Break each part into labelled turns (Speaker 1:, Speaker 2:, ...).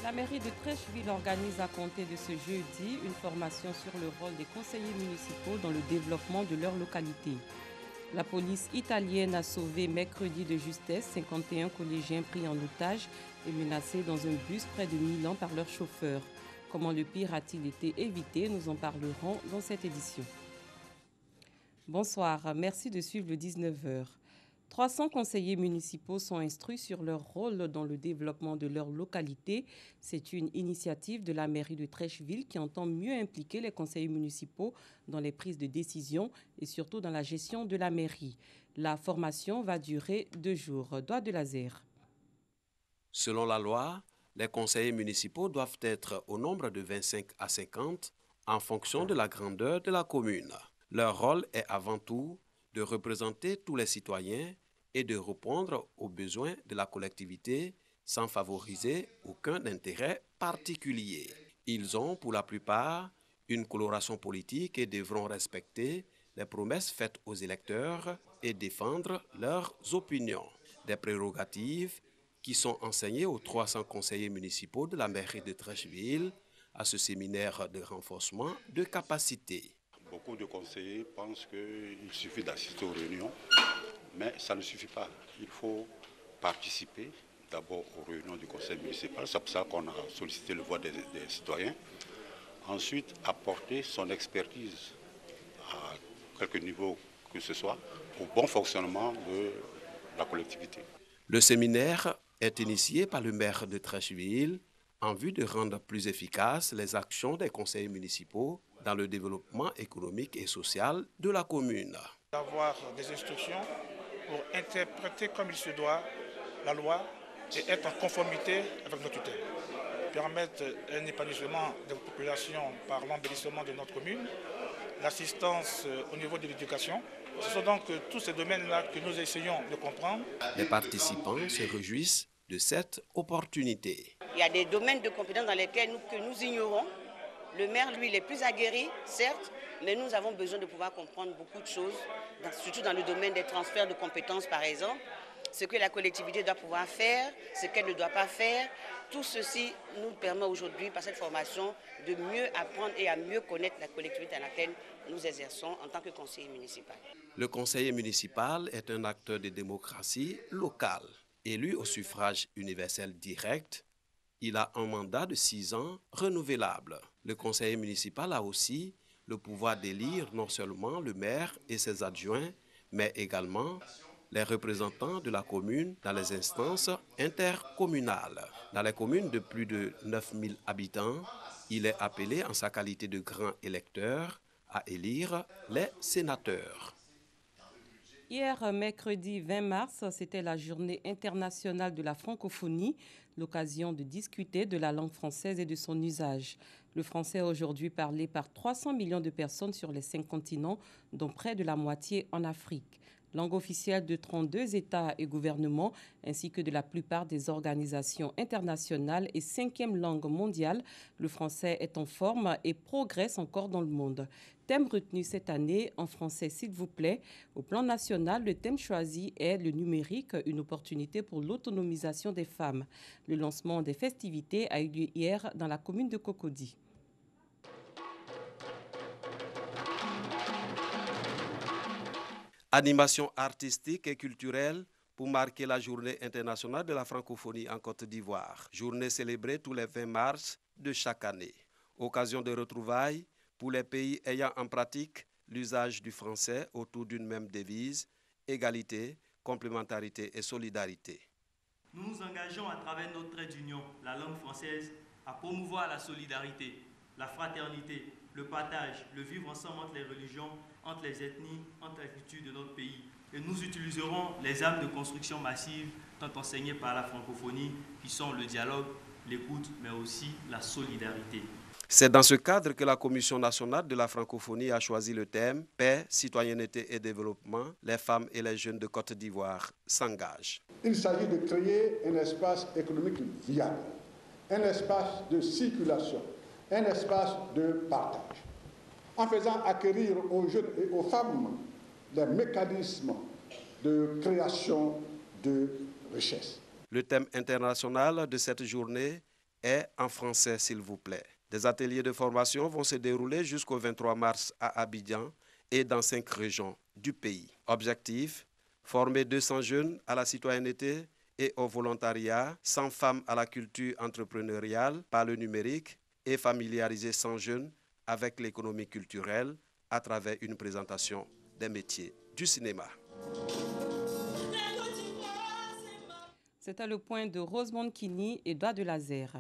Speaker 1: La mairie de Treichville organise à compter de ce jeudi une formation sur le rôle des conseillers municipaux dans le développement de leur localité. La police italienne a sauvé mercredi de justesse 51 collégiens pris en otage et menacés dans un bus près de Milan par leur chauffeur. Comment le pire a-t-il été évité? Nous en parlerons dans cette édition. Bonsoir, merci de suivre le 19h. 300 conseillers municipaux sont instruits sur leur rôle dans le développement de leur localité. C'est une initiative de la mairie de Treichville qui entend mieux impliquer les conseillers municipaux dans les prises de décision et surtout dans la gestion de la mairie. La formation va durer 2 jours. Doigt de laser.
Speaker 2: Selon la loi, les conseillers municipaux doivent être au nombre de 25 à 50 en fonction de la grandeur de la commune. Leur rôle est avant tout de représenter tous les citoyens et de répondre aux besoins de la collectivité sans favoriser aucun intérêt particulier. Ils ont pour la plupart une coloration politique et devront respecter les promesses faites aux électeurs et défendre leurs opinions. Des prérogatives qui sont enseignées aux 300 conseillers municipaux de la mairie de Treichville à ce séminaire de renforcement de capacité.
Speaker 3: Beaucoup de conseillers pensent qu'il suffit d'assister aux réunions, mais ça ne suffit pas. Il faut participer d'abord aux réunions du conseil municipal, c'est pour ça qu'on a sollicité le vote des citoyens. Ensuite, apporter son expertise à quelque niveau que ce soit au bon fonctionnement de la collectivité.
Speaker 2: Le séminaire est initié par le maire de Treichville en vue de rendre plus efficaces les actions des conseillers municipaux dans le développement économique et social de la commune.
Speaker 4: D'avoir des instructions pour interpréter comme il se doit la loi et être en conformité avec nos tutelles. Permettre un épanouissement de la population par l'embellissement de notre commune, l'assistance au niveau de l'éducation. Ce sont donc tous ces domaines-là que nous essayons de comprendre.
Speaker 2: Les participants se réjouissent de cette opportunité.
Speaker 5: Il y a des domaines de compétences dans lesquels nous ignorons. Le maire, lui, il est plus aguerri, certes, mais nous avons besoin de pouvoir comprendre beaucoup de choses, surtout dans le domaine des transferts de compétences, par exemple, ce que la collectivité doit pouvoir faire, ce qu'elle ne doit pas faire. Tout ceci nous permet aujourd'hui, par cette formation, de mieux apprendre et à mieux connaître la collectivité dans laquelle nous exerçons en tant que conseiller municipal.
Speaker 2: Le conseiller municipal est un acteur de démocratie locale. Élu au suffrage universel direct, il a un mandat de 6 ans renouvelable. Le conseiller municipal a aussi le pouvoir d'élire non seulement le maire et ses adjoints, mais également les représentants de la commune dans les instances intercommunales. Dans les communes de plus de 9000 habitants, il est appelé en sa qualité de grand électeur à élire les sénateurs.
Speaker 1: Hier, mercredi 20 mars, c'était la journée internationale de la francophonie, l'occasion de discuter de la langue française et de son usage. Le français est aujourd'hui parlé par 300 millions de personnes sur les 5 continents, dont près de la moitié en Afrique. Langue officielle de 32 États et gouvernements, ainsi que de la plupart des organisations internationales et 5e langue mondiale, le français est en forme et progresse encore dans le monde. Thème retenu cette année, en français s'il vous plaît. Au plan national, le thème choisi est le numérique, une opportunité pour l'autonomisation des femmes. Le lancement des festivités a eu lieu hier dans la commune de Cocody.
Speaker 2: Animation artistique et culturelle pour marquer la journée internationale de la francophonie en Côte d'Ivoire. Journée célébrée tous les 20 mars de chaque année. Occasion de retrouvailles pour les pays ayant en pratique l'usage du français autour d'une même devise, égalité, complémentarité et solidarité.
Speaker 6: Nous nous engageons à travers notre trait d'union, la langue française, à promouvoir la solidarité, la fraternité, le partage, le vivre ensemble entre les religions, entre les ethnies, entre les cultures de notre pays. Et nous utiliserons les armes de construction massive tant enseignées par la francophonie, qui sont le dialogue, l'écoute, mais aussi la solidarité.
Speaker 2: C'est dans ce cadre que la Commission nationale de la francophonie a choisi le thème « Paix, citoyenneté et développement, les femmes et les jeunes de Côte d'Ivoire s'engagent ».
Speaker 7: Il s'agit de créer un espace économique viable, un espace de circulation, un espace de partage, en faisant acquérir aux jeunes et aux femmes les mécanismes de création de richesse.
Speaker 2: Le thème international de cette journée est en français, s'il vous plaît. Des ateliers de formation vont se dérouler jusqu'au 23 mars à Abidjan et dans 5 régions du pays. Objectif, former 200 jeunes à la citoyenneté et au volontariat, 100 femmes à la culture entrepreneuriale par le numérique et familiariser 100 jeunes avec l'économie culturelle à travers une présentation des métiers du cinéma.
Speaker 1: C'était le point de Rosemonde Kini et Doigt de Laser.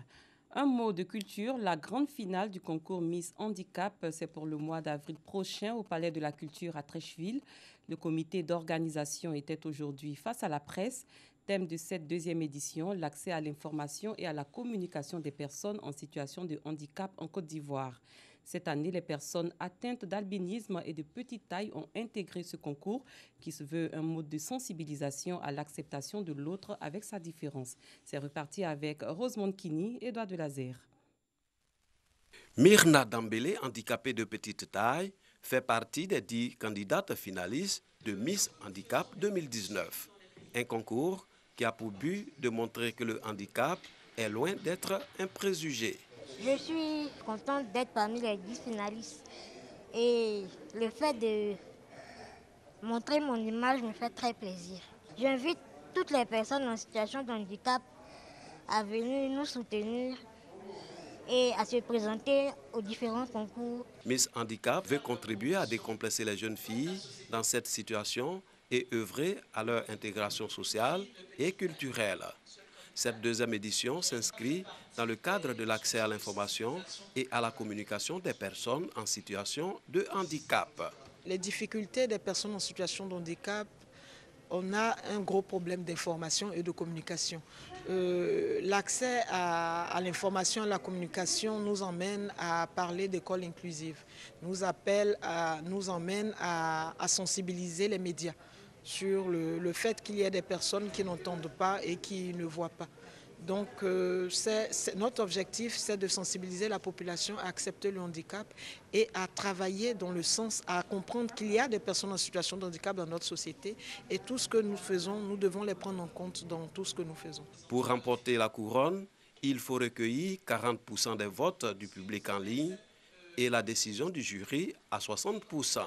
Speaker 1: Un mot de culture, la grande finale du concours Miss Handicap, c'est pour le mois d'avril prochain au Palais de la Culture à Trècheville. Le comité d'organisation était aujourd'hui face à la presse. Thème de cette deuxième édition, l'accès à l'information et à la communication des personnes en situation de handicap en Côte d'Ivoire. Cette année, les personnes atteintes d'albinisme et de petite taille ont intégré ce concours qui se veut un mode de sensibilisation à l'acceptation de l'autre avec sa différence. C'est reparti avec Rosemonde Kini et Doigt de Laser.
Speaker 2: Myrna Dambélé, handicapée de petite taille, fait partie des 10 candidates finalistes de Miss Handicap 2019. Un concours qui a pour but de montrer que le handicap est loin d'être un préjugé.
Speaker 8: Je suis contente d'être parmi les 10 finalistes et le fait de montrer mon image me fait très plaisir. J'invite toutes les personnes en situation de handicap à venir nous soutenir et à se présenter aux différents concours.
Speaker 2: Miss Handicap veut contribuer à décomplexer les jeunes filles dans cette situation et œuvrer à leur intégration sociale et culturelle. Cette deuxième édition s'inscrit dans le cadre de l'accès à l'information et à la communication des personnes en situation de handicap.
Speaker 9: Les difficultés des personnes en situation de handicap, on a un gros problème d'information et de communication. L'accès à l'information et à la communication nous emmène à parler d'école inclusive, nous emmène à sensibiliser les médias sur le fait qu'il y ait des personnes qui n'entendent pas et qui ne voient pas. Donc notre objectif, c'est de sensibiliser la population à accepter le handicap et à travailler dans le sens à comprendre qu'il y a des personnes en situation de handicap dans notre société et tout ce que nous faisons, nous devons les prendre en compte dans tout ce que nous faisons.
Speaker 2: Pour remporter la couronne, il faut recueillir 40% des votes du public en ligne et la décision du jury à 60%.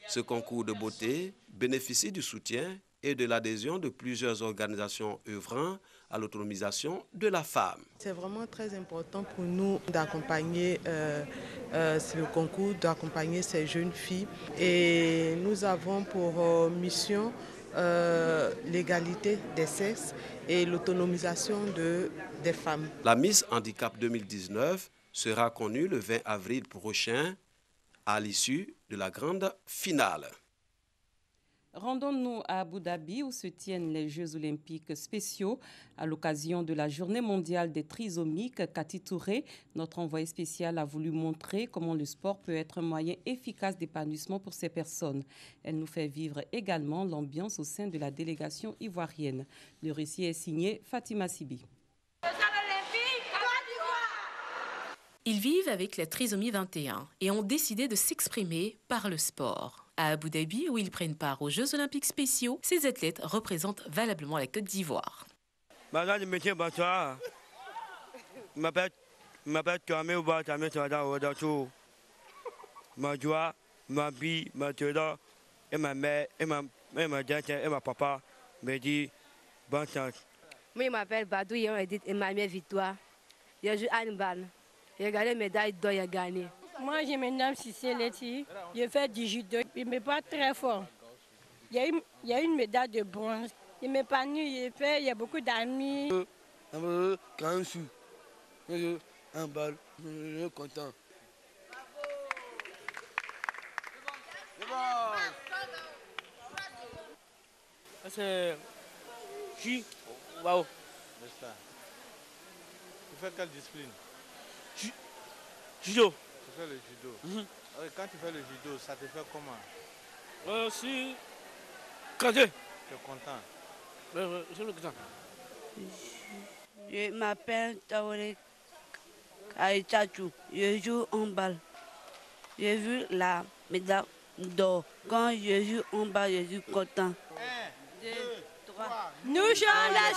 Speaker 2: Ce concours de beauté bénéficie du soutien et de l'adhésion de plusieurs organisations œuvrant à l'autonomisation de la femme.
Speaker 9: C'est vraiment très important pour nous d'accompagner le concours, d'accompagner ces jeunes filles. Et nous avons pour mission l'égalité des sexes et l'autonomisation des femmes.
Speaker 2: La Miss Handicap 2019 sera connue le 20 avril prochain à l'issue de la grande finale.
Speaker 1: Rendons-nous à Abu Dhabi où se tiennent les Jeux olympiques spéciaux. À l'occasion de la journée mondiale des trisomiques, Cathy Touré, notre envoyée spéciale, a voulu montrer comment le sport peut être un moyen efficace d'épanouissement pour ces personnes. Elle nous fait vivre également l'ambiance au sein de la délégation ivoirienne. Le récit est signé Fatima Sibi.
Speaker 10: Ils vivent avec la trisomie 21 et ont décidé de s'exprimer par le sport. À Abu Dhabi, où ils prennent part aux Jeux olympiques spéciaux, ces athlètes représentent valablement la Côte d'Ivoire.
Speaker 11: Je m'appelle Kamé Ouba Tamé Sada Odatou. Ma joie, ma vie, ma théoda, et ma mère, et ma papa me dit bonne chance.
Speaker 12: Moi, je m'appelle Badou Edith et ma mère Victoire. Je joue handball. J'ai gagné la médaille d'or, j'ai gagné.
Speaker 13: Moi, je me nomme Cissé Leti. Je fais du judo. Il ne m'est pas très fort. Il y a une médaille de bronze. Il m'épanouit, il y a beaucoup d'amis.
Speaker 11: Quand je suis un bal, je suis content.
Speaker 14: C'est Waouh.
Speaker 15: Tu fais quelle discipline?
Speaker 14: Judo.
Speaker 15: Tu fais le judo. Quand tu fais le judo, ça te fait comment?
Speaker 14: Si. Quand tu es
Speaker 15: content?
Speaker 14: Je suis content.
Speaker 16: Je m'appelle Taoré Aïtachou. Je joue en balle. J'ai vu la médaille d'or. Quand je joue en balle, je suis content. 1, 2, 3.
Speaker 13: Nous sommes les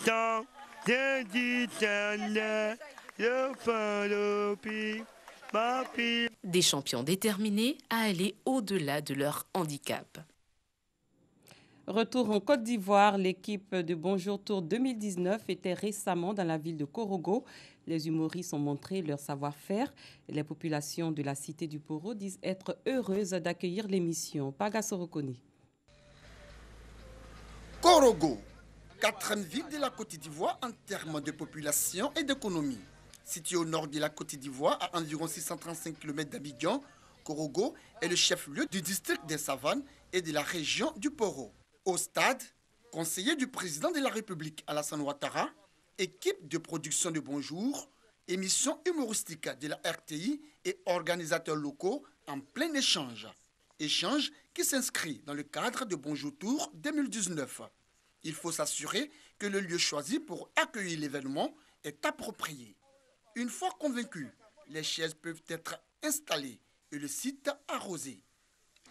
Speaker 13: champions!
Speaker 10: Des champions déterminés à aller au-delà de leur handicap.
Speaker 1: Retour en Côte d'Ivoire, l'équipe de Bonjour Tour 2019 était récemment dans la ville de Korogo. Les humoristes ont montré leur savoir-faire. Les populations de la cité du Poro disent être heureuses d'accueillir l'émission. Paga Sorokoni.
Speaker 17: Korogo, 4e ville de la Côte d'Ivoire en termes de population et d'économie. Située au nord de la Côte d'Ivoire, à environ 635 km d'Abidjan, Korogo est le chef-lieu du district des Savanes et de la région du Poro. Au stade, conseiller du président de la République Alassane Ouattara, équipe de production de Bonjour, émission humoristique de la RTI et organisateurs locaux en plein échange. Échange qui s'inscrit dans le cadre de Bonjour Tour 2019. Il faut s'assurer que le lieu choisi pour accueillir l'événement est approprié. Une fois convaincus, les chaises peuvent être installées et le site arrosé.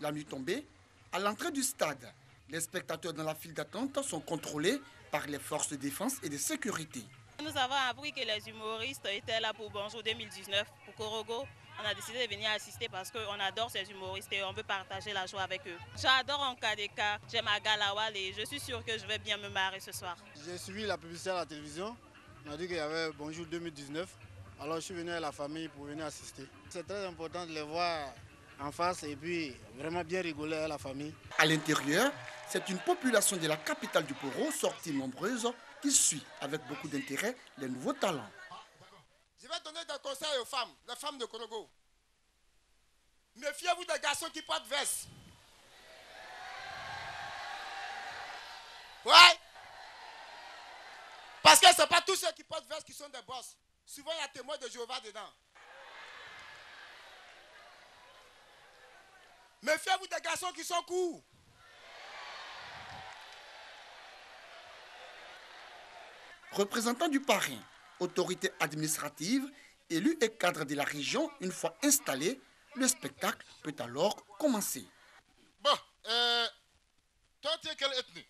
Speaker 17: La nuit tombée, à l'entrée du stade, les spectateurs dans la file d'attente sont contrôlés par les forces de défense et de sécurité.
Speaker 18: Nous avons appris que les humoristes étaient là pour Bonjour 2019, pour Korogo. On a décidé de venir assister parce qu'on adore ces humoristes et on veut partager la joie avec eux. J'adore Nkadeka, j'aime Agalawal et je suis sûre que je vais bien me marrer ce soir.
Speaker 19: J'ai suivi la publicité à la télévision. On a dit qu'il y avait Bonjour 2019. Alors je suis venu à la famille pour venir assister. C'est très important de les voir en face et puis vraiment bien rigoler à la famille.
Speaker 17: À l'intérieur, c'est une population de la capitale du Poro, sortie nombreuse, qui suit avec beaucoup d'intérêt les nouveaux talents.
Speaker 20: Je vais donner des conseils aux femmes, les femmes de Korogo. Méfiez-vous des garçons qui portent veste. Ouais. Parce que ce n'est pas tous ceux qui portent veste qui sont des boss. Souvent, il y a témoins de Jéhovah dedans. Méfiez-vous des garçons qui sont courts.
Speaker 17: Représentants du parrain, autorités administratives, élus et cadres de la région, une fois installés, le spectacle peut alors commencer.
Speaker 20: Bon, toi tu es quelle ethnie?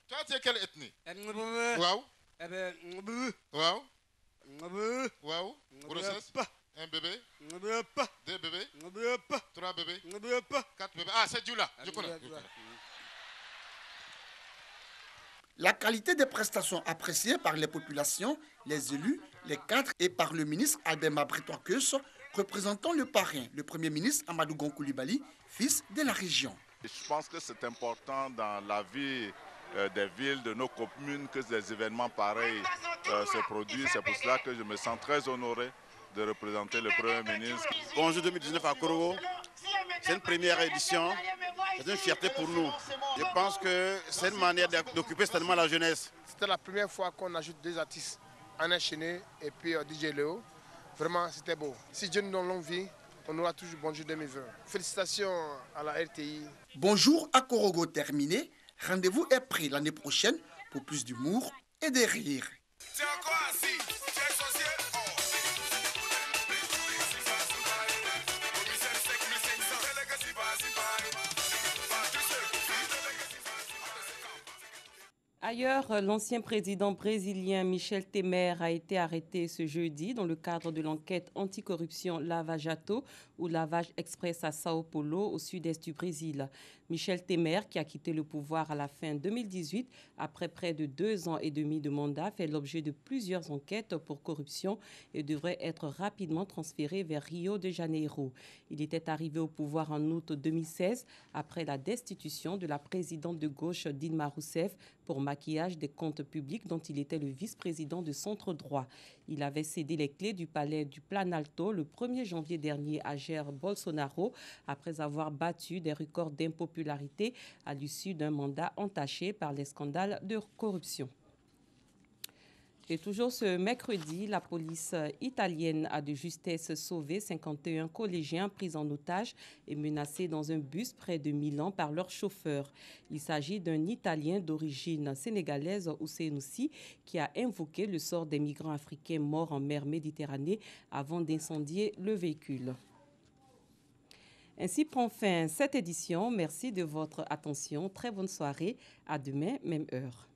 Speaker 20: Toi tu es quelle ethnie? Waouh. Waouh. Waouh. Grossesse? Un bébé? Deux bébés? Trois bébés? Quatre bébés? Ah, c'est Djoula, je connais.
Speaker 17: La qualité des prestations appréciées par les populations, les élus, les cadres et par le ministre Albert Mabritois-Keus, représentant le parrain, le Premier ministre Amadou Gon Coulibaly, fils de la région.
Speaker 21: Je pense que c'est important dans la vie des villes, de nos communes, que des événements pareils se produisent. C'est pour cela que je me sens très honoré de représenter le Premier ministre.
Speaker 22: Bonjour 2019 à Korogo, c'est une première édition, c'est une fierté pour nous. Je pense que c'est une manière d'occuper certainement la jeunesse.
Speaker 23: C'était la première fois qu'on ajoute deux artistes, Anna Chené et puis DJ Léo. Vraiment, c'était beau. Si Dieu nous donne longue vie, on aura toujours Bonjour 2020. Félicitations à la RTI.
Speaker 17: Bonjour à Korogo terminé. Rendez-vous est pris l'année prochaine pour plus d'humour et de rire.
Speaker 1: Ailleurs, l'ancien président brésilien Michel Temer a été arrêté ce jeudi dans le cadre de l'enquête anticorruption Lava Jato ou Lavage Express à Sao Paulo, au sud-est du Brésil. Michel Temer, qui a quitté le pouvoir à la fin 2018, après près de 2 ans et demi de mandat, fait l'objet de plusieurs enquêtes pour corruption et devrait être rapidement transféré vers Rio de Janeiro. Il était arrivé au pouvoir en août 2016, après la destitution de la présidente de gauche Dilma Rousseff pour maquillage des comptes publics dont il était le vice-président de centre droit. Il avait cédé les clés du palais du Planalto le 1er janvier dernier à Jair Bolsonaro après avoir battu des records d'impopularité à l'issue d'un mandat entaché par les scandales de corruption. Et toujours ce mercredi, la police italienne a de justesse sauvé 51 collégiens pris en otage et menacés dans un bus près de Milan par leur chauffeur. Il s'agit d'un Italien d'origine sénégalaise, Oussenoussi, qui a invoqué le sort des migrants africains morts en mer Méditerranée avant d'incendier le véhicule. Ainsi prend fin cette édition. Merci de votre attention. Très bonne soirée. À demain, même heure.